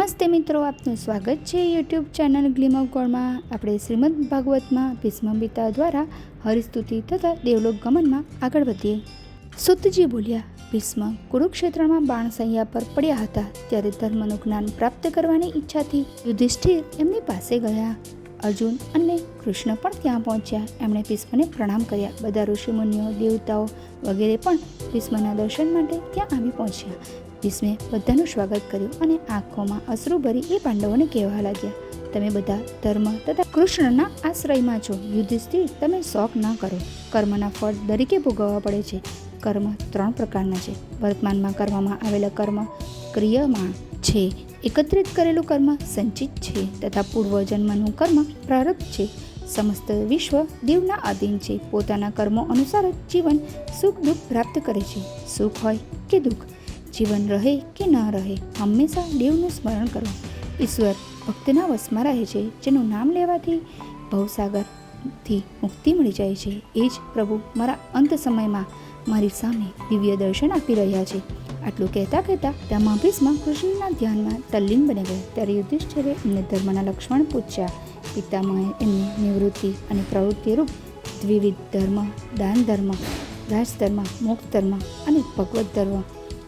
નમસ્તે મિત્રો, આપનું સ્વાગત છે યુટ્યુબ ચેનલ ગ્લિમ ઓફ ગોડમાં। આપણે શ્રીમદ ભાગવતમાં ભીષ્મ પિતા દ્વારા હરિસ્તુતિ તથા દેવલોક ગમનમાં આગળ વધીએ। સુતજી બોલ્યા, ભીષ્મ કુરુક્ષેત્રમાં બાણસૈયા પર પડ્યા હતા ત્યારે ધર્મનું જ્ઞાન પ્રાપ્ત કરવાની ઈચ્છાથી યુધિષ્ઠિર એમની પાસે ગયા। અર્જુન અને કૃષ્ણ પણ ત્યાં પહોંચ્યા। એમણે ભીષ્મને પ્રણામ કર્યા। બધા ઋષિમુનિઓ, દેવતાઓ વગેરે પણ ભીષ્મના દર્શન માટે ત્યાં આવી પહોંચ્યા। ભીષ્મે બધાનું સ્વાગત કર્યું અને આંખોમાં અશ્રુ ભરી એ પાંડવોને કહેવા લાગ્યા, તમે બધા ધર્મ તથા કૃષ્ણના આશ્રયમાં છો। યુધિષ્ઠિર, તમે શોક ન કરો। કર્મના ફળ દરેકે ભોગવવા પડે છે। કર્મ 3 પ્રકારના છે। વર્તમાનમાં કરવામાં આવેલા કર્મ ક્રિયમાણ છે, એકત્રિત કરેલું કર્મ સંચિત છે તથા પૂર્વજન્મનું કર્મ પ્રારબ્ધ છે। સમસ્ત વિશ્વ દેવના આધીન છે। પોતાના કર્મો અનુસાર જ જીવન સુખ દુઃખ પ્રાપ્ત કરે છે। સુખ હોય કે દુઃખ, જીવન રહે કે ન રહે, હંમેશા દેવનું સ્મરણ કરો। ઈશ્વર ભક્તના વશમાં રહે છે। જેનું નામ લેવાથી ભવસાગરથી મુક્તિ મળી જાય છે। એ જ પ્રભુ મારા અંત સમયમાં મારી સામે દિવ્ય દર્શન આપી રહ્યા છે। આટલું કહેતા ત્યાં ભીષ્મ કૃષ્ણના ધ્યાનમાં તલ્લીન બની ગયા। ત્યારે યુધિષ્ઠિરે એમને ધર્મના લક્ષણ પૂછ્યા। પિતામહે એમની નિવૃત્તિ અને પ્રવૃત્તિ રૂપ દ્વિવિધ ધર્મ, દાન ધર્મ, રાજધર્મ, મોક્ષ ધર્મ અને ભગવત ધર્મ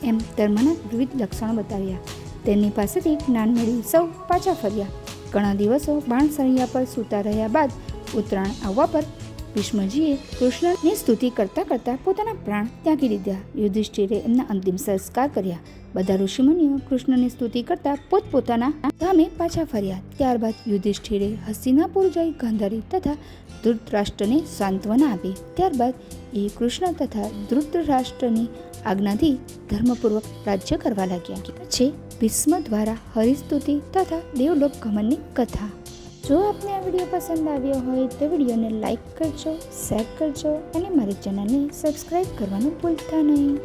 એમ ધર્મના વિવિધ લક્ષણો બતાવ્યા। તેમની પાસેથી જ્ઞાન મેળવી સૌ પાછા ફર્યા। ઘણા દિવસો બાણસૈયા પર સૂતા રહ્યા બાદ ઉત્તરાયણ આવવા પર ભીષ્મજીએ કૃષ્ણની સ્તુતિ કરતાં કરતાં પોતાના પ્રાણ ત્યાગી દીધા। યુધિષ્ઠિરે એમના અંતિમ સંસ્કાર કર્યા। બધા ઋષિમુનિઓ કૃષ્ણની સ્તુતિ કરતાં પોતપોતાના ધામે પાછા ફર્યા। ત્યારબાદ યુધિષ્ઠિરે હસ્તિનાપુર જઈ ગાંધારી તથા ધૃતરાષ્ટ્રને સાંત્વના આપી। ત્યારબાદ એ કૃષ્ણ તથા ધૃતરાષ્ટ્રની આજ્ઞાથી ધર્મપૂર્વક રાજ્ય કરવા લાગ્યા। છે ભીષ્મ દ્વારા હરિસ્તુતિ તથા દેવલોક ગમનની કથા। જો આપને આ વિડીયો પસંદ આવ્યો હોય તો વિડીયોને લાઈક કરજો, શેર કરજો અને મારી ચેનલને સબસ્ક્રાઈબ કરવાનું ભૂલતા નહીં।